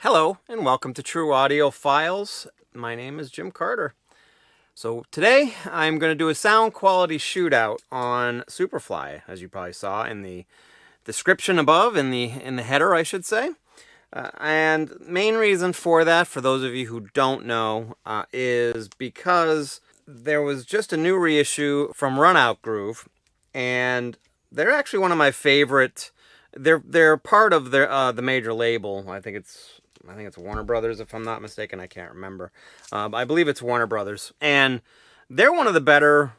Hello and welcome to True Audio Files. My name is Jim Carter. So today I'm going to do a sound quality shootout on Superfly, as you probably saw in the description above, in the header I should say. And main reason for that, for those of you who don't know, is because there was just a new reissue from Runout Groove, and they're actually one of my favorite. They're part of the major label. I think it's Warner Brothers, if I'm not mistaken. I can't remember. I believe it's Warner Brothers, and they're one of the better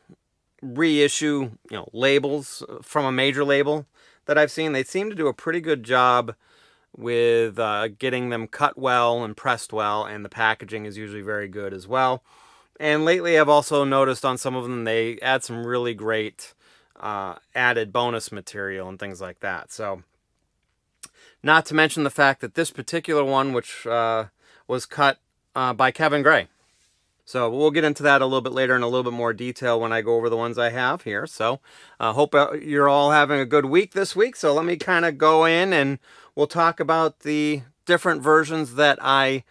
reissue labels from a major label that I've seen. They seem to do a pretty good job with getting them cut well and pressed well, and the packaging is usually very good as well. And lately I've also noticed on some of them they add some really great added bonus material and things like that. So, not to mention the fact that this particular one, which was cut by Kevin Gray. So we'll get into that a little bit later in a little bit more detail when I go over the ones I have here. So hope you're all having a good week this week. So let me kind of go in and we'll talk about the different versions that I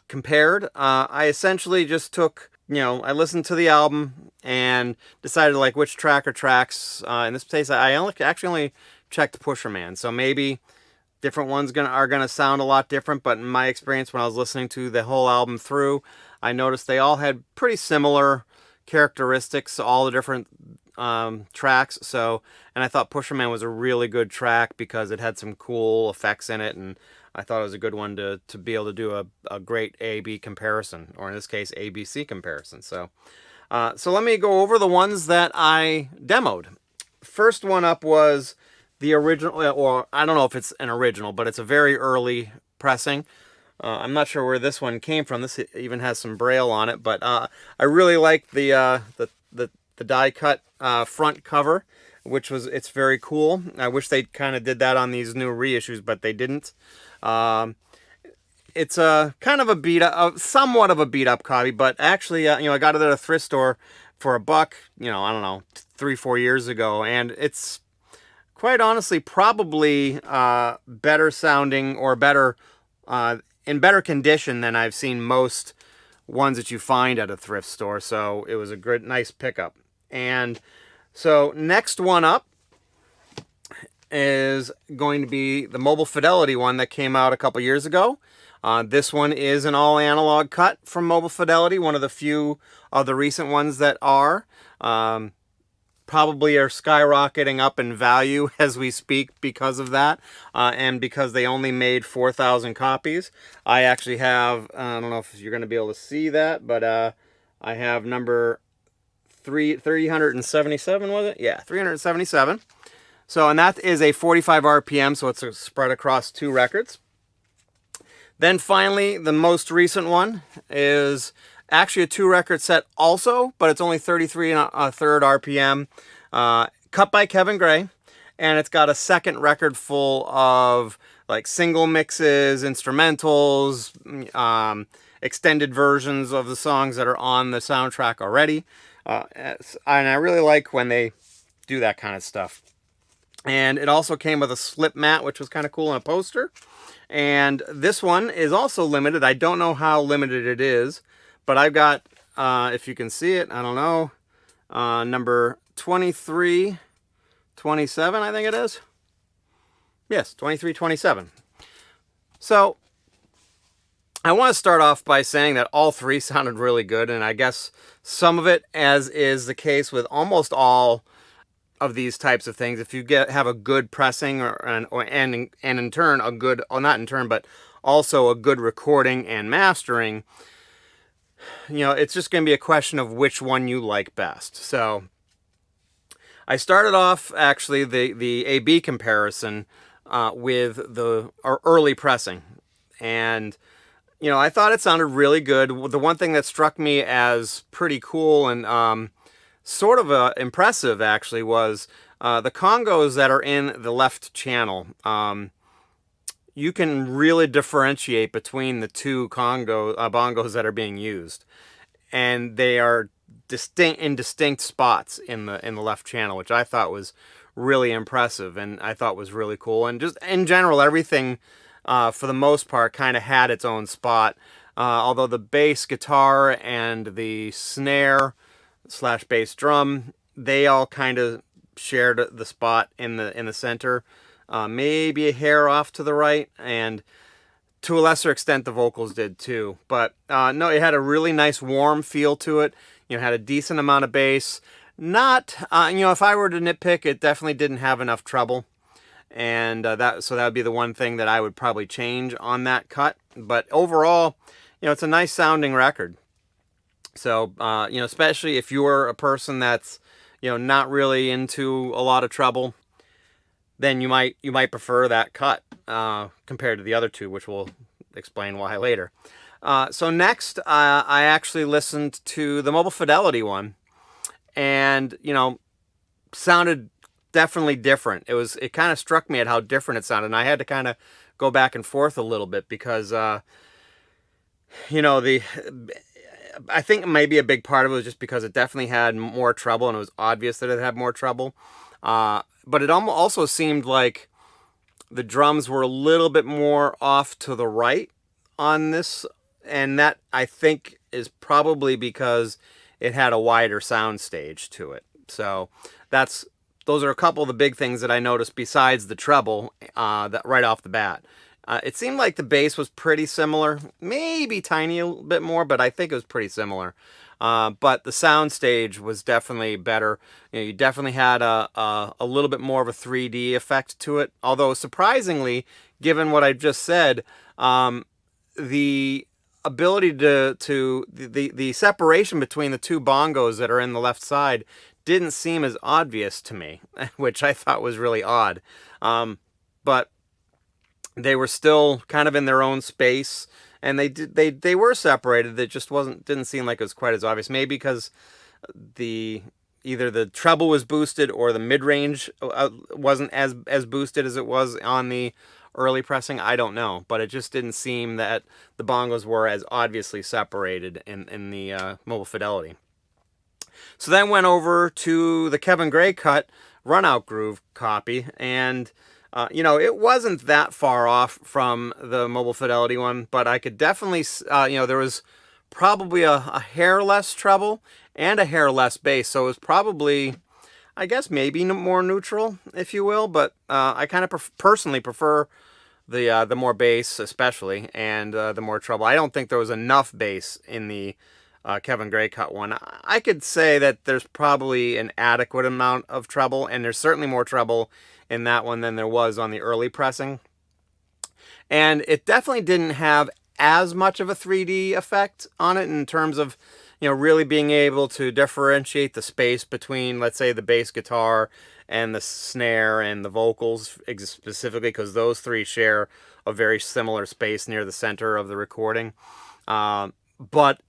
compared. I essentially just took, I listened to the album and decided like which track or tracks. In this case, I actually only checked Pusher Man. So maybe different ones are gonna sound a lot different, but in my experience when I was listening to the whole album through, I noticed they all had pretty similar characteristics, all the different tracks. So, and I thought Pusher Man was a really good track because it had some cool effects in it, and I thought it was a good one to be able to do a great A-B comparison, or in this case, ABC comparison. So, so let me go over the ones that I demoed. First one up was the original, or I don't know if it's an original, but it's a very early pressing. I'm not sure where this one came from. This even has some braille on it, but I really like the die cut front cover, it's very cool. I wish they kind of did that on these new reissues, but they didn't. It's a kind of a beat up, somewhat of a beat up copy, but actually, I got it at a thrift store for $1. I don't know, 3-4 years ago, and it's quite honestly probably better sounding or better in better condition than I've seen most ones that you find at a thrift store. So it was a good, nice pickup. And so next one up is going to be the Mobile Fidelity one that came out a couple years ago. This one is an all analog cut from Mobile Fidelity, one of the few of the recent ones that are. Probably are skyrocketing up in value as we speak because of that, and because they only made 4,000 copies. I actually have, I don't know if you're going to be able to see that, but I have number 377, was it? Yeah, 377. So, and that is a 45 RPM, so it's spread across 2 records. Then finally, the most recent one is actually a 2-record set also, but it's only 33 1/3 RPM, cut by Kevin Gray, and it's got a second record full of like single mixes, instrumentals, extended versions of the songs that are on the soundtrack already, and I really like when they do that kind of stuff. And it also came with a slip mat, which was kind of cool, and a poster. And this one is also limited. I don't know how limited it is, but I've got, if you can see it, I don't know, number 2327, I think it is. Yes, 2327. So, I want to start off by saying that all 3 sounded really good, and I guess some of it, as is the case with almost all of these types of things, if you have a good pressing and in turn a good, or not in turn, but also a good recording and mastering, it's just going to be a question of which one you like best. So I started off actually the A-B comparison with the early pressing, and I thought it sounded really good. The one thing that struck me as pretty cool and sort of impressive actually was the congos that are in the left channel. You can really differentiate between the 2 bongos that are being used, and they are distinct spots in the left channel, which I thought was really impressive and I thought was really cool. And just in general, everything for the most part, kind of had its own spot. Although the bass guitar and the snare slash bass drum, they all kind of shared the spot in the center, maybe a hair off to the right, and to a lesser extent the vocals did too. But no, it had a really nice warm feel to it. Had a decent amount of bass. Not, if I were to nitpick, it definitely didn't have enough treble, and that would be the one thing that I would probably change on that cut. But overall, it's a nice sounding record. So, especially if you're a person that's, not really into a lot of treble, then you might prefer that cut compared to the other two, which we'll explain why later. So next, I actually listened to the Mobile Fidelity one, and sounded definitely different. It kind of struck me at how different it sounded, and I had to kind of go back and forth a little bit because I think maybe a big part of it was just because it definitely had more treble, and it was obvious that it had more treble. But it also seemed like the drums were a little bit more off to the right on this, and that I think is probably because it had a wider sound stage to it. So those are a couple of the big things that I noticed besides the treble that right off the bat. It seemed like the bass was pretty similar, maybe tiny a little bit more, but I think it was pretty similar. But the sound stage was definitely better. You definitely had a little bit more of a 3D effect to it. Although surprisingly, given what I just said, the ability the separation between the two bongos that are in the left side didn't seem as obvious to me, which I thought was really odd. But they were still kind of in their own space, and they were separated. It just didn't seem like it was quite as obvious. Maybe because either the treble was boosted or the mid range wasn't as boosted as it was on the early pressing. I don't know, but it just didn't seem that the bongos were as obviously separated in the Mobile Fidelity. So then went over to the Kevin Gray cut Runout Groove copy, and it wasn't that far off from the Mobile Fidelity one, but I could definitely, there was probably a hair less treble and a hair less bass, so it was probably, I guess, maybe more neutral, if you will, but I kind of personally prefer the more bass, especially, and the more treble. I don't think there was enough bass in the Kevin Gray cut one. I could say that there's probably an adequate amount of treble, and there's certainly more treble in that one than there was on the early pressing. And it definitely didn't have as much of a 3D effect on it in terms of, really being able to differentiate the space between, let's say, the bass guitar and the snare and the vocals specifically, because those three share a very similar space near the center of the recording. But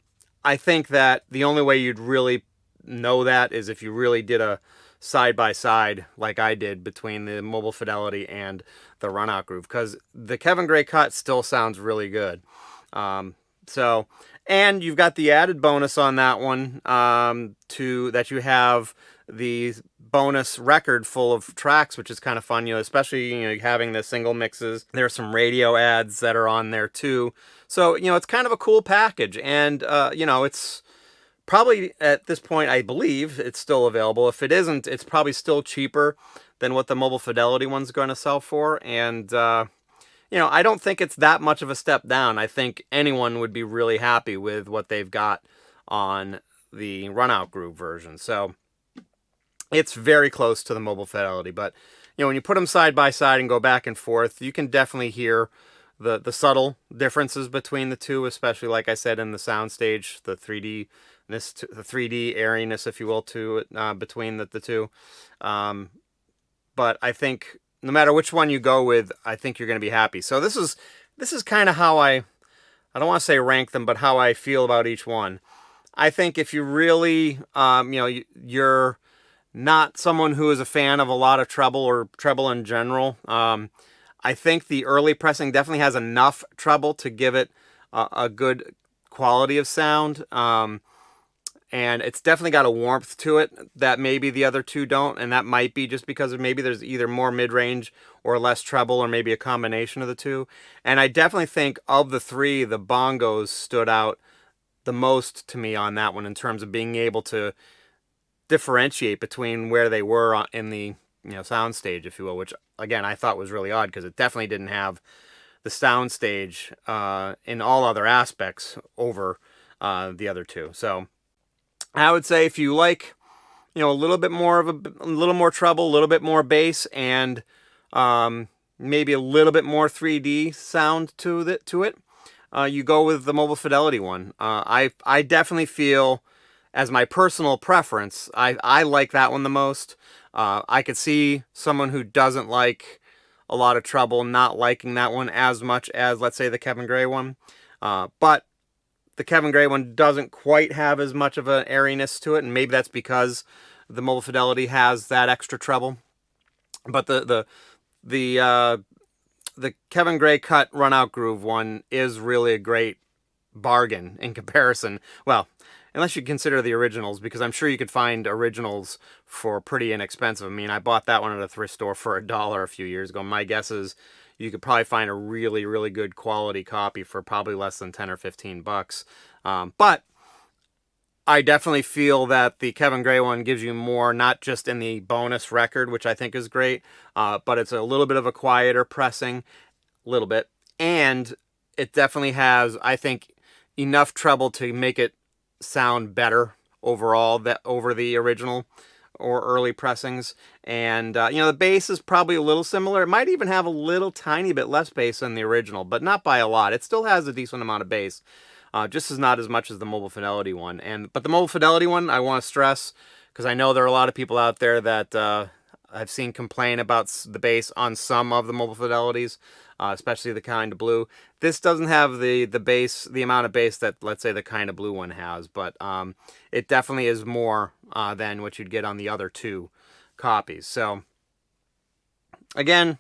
I think that the only way you'd really know that is if you really did a side-by-side like I did between the Mobile Fidelity and the Runout Groove, because the Kevin Gray cut still sounds really good. And you've got the added bonus on that one, that you have the bonus record full of tracks, which is kind of fun, especially, having the single mixes. There's some radio ads that are on there too. So, it's kind of a cool package, and, it's probably at this point, I believe it's still available. If it isn't, it's probably still cheaper than what the Mobile Fidelity one's going to sell for. And, I don't think it's that much of a step down. I think anyone would be really happy with what they've got on the Runout Groove version. So it's very close to the Mobile Fidelity. But, when you put them side by side and go back and forth, you can definitely hear the subtle differences between the two, especially, like I said, in the soundstage, the 3D airiness, if you will, to it, between the two. But I think no matter which one you go with, I think you're going to be happy. So this is kind of how I don't want to say rank them, but how I feel about each one. I think if you really, you're not someone who is a fan of a lot of treble or treble in general, I think the early pressing definitely has enough treble to give it a good quality of sound. And and it's definitely got a warmth to it that maybe the other two don't, and that might be just because of maybe there's either more mid-range or less treble, or maybe a combination of the two. And I definitely think of the three, the bongos stood out the most to me on that one in terms of being able to differentiate between where they were in the sound stage, if you will, which again I thought was really odd because it definitely didn't have the sound stage in all other aspects over the other two. So I would say if you like, a little bit more of a little more treble, a little bit more bass, and maybe a little bit more 3D sound to it, you go with the Mobile Fidelity one. I definitely feel, as my personal preference, I like that one the most. I could see someone who doesn't like a lot of treble not liking that one as much as, let's say, the Kevin Gray one. But the Kevin Gray one doesn't quite have as much of an airiness to it, and maybe that's because the Mobile Fidelity has that extra treble. But the Kevin Gray cut Run Out Groove one is really a great bargain in comparison. Well, unless you consider the originals, because I'm sure you could find originals for pretty inexpensive. I mean, I bought that one at a thrift store for $1 a few years ago. My guess is you could probably find a really, really good quality copy for probably less than 10 or 15 bucks. But I definitely feel that the Kevin Gray one gives you more, not just in the bonus record, which I think is great, but it's a little bit of a quieter pressing, a little bit. And it definitely has, I think, enough treble to make it sound better overall over the original or early pressings. And the bass is probably a little similar. It might even have a little tiny bit less bass than the original, but not by a lot. It still has a decent amount of bass, just not as much as the Mobile Fidelity one. But the Mobile Fidelity one, I want to stress, because I know there are a lot of people out there that I've seen complain about the bass on some of the Mobile Fidelities, especially the Kind of Blue. This doesn't have the bass, the amount of bass that, let's say, the Kind of Blue one has, but it definitely is more than what you'd get on the other two copies. So again,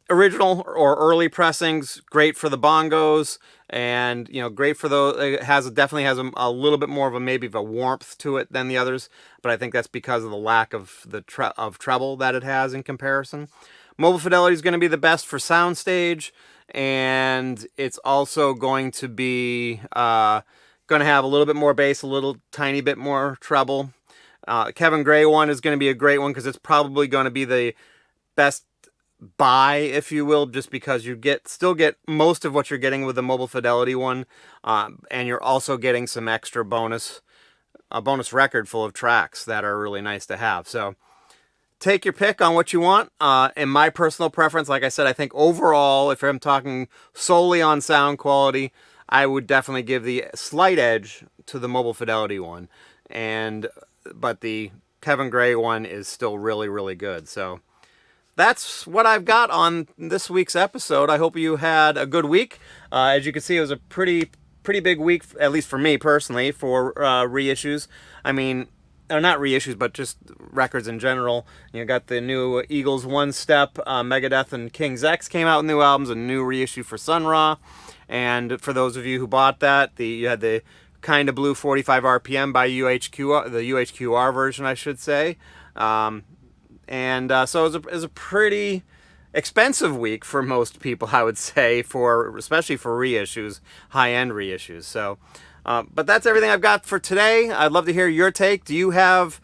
original or early pressings, great for the bongos, and great for those. It definitely has a little bit more of a warmth to it than the others, but I think that's because of the lack of the treble that it has in comparison. Mobile Fidelity is going to be the best for soundstage, and it's also going to be going to have a little bit more bass, a little tiny bit more treble. Kevin Gray one is going to be a great one because it's probably going to be the best buy, if you will, just because you still get most of what you're getting with the Mobile Fidelity one, and you're also getting some extra a bonus record full of tracks that are really nice to have. So take your pick on what you want. In my personal preference, like I said, I think overall, if I'm talking solely on sound quality, I would definitely give the slight edge to the Mobile Fidelity one, but the Kevin Gray one is still really, really good. So that's what I've got on this week's episode. I hope you had a good week. As you can see, it was a pretty big week, at least for me personally, for reissues. I mean, not reissues, but just records in general. You got the new Eagles One Step, Megadeth and King's X came out with new albums, a new reissue for Sun Ra. And for those of you who bought that, you had the Kind of Blue 45 RPM by UHQR, the UHQR version, I should say. So it was a pretty expensive week for most people, I would say, especially for reissues, high-end reissues. So, but that's everything I've got for today. I'd love to hear your take. Do you have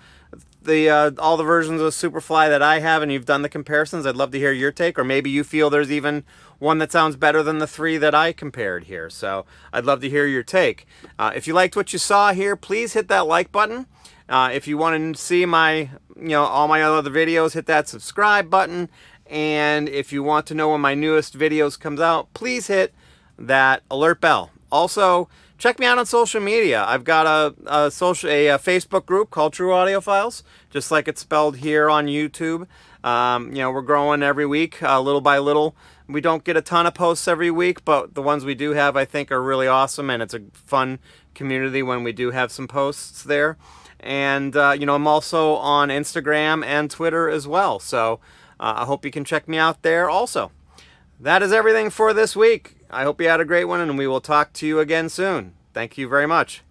all the versions of Superfly that I have, and you've done the comparisons? I'd love to hear your take, or maybe you feel there's even one that sounds better than the three that I compared here. So I'd love to hear your take. If you liked what you saw here, please hit that like button. If you want to see all my other videos, hit that subscribe button. And if you want to know when my newest videos comes out, please hit that alert bell. Also, check me out on social media. I've got a Facebook group called True Audiophiles, just like it's spelled here on YouTube. We're growing every week, little by little. We don't get a ton of posts every week, but the ones we do have, I think, are really awesome, and it's a fun community when we do have some posts there. And, I'm also on Instagram and Twitter as well, so I hope you can check me out there also. That is everything for this week. I hope you had a great one, and we will talk to you again soon. Thank you very much.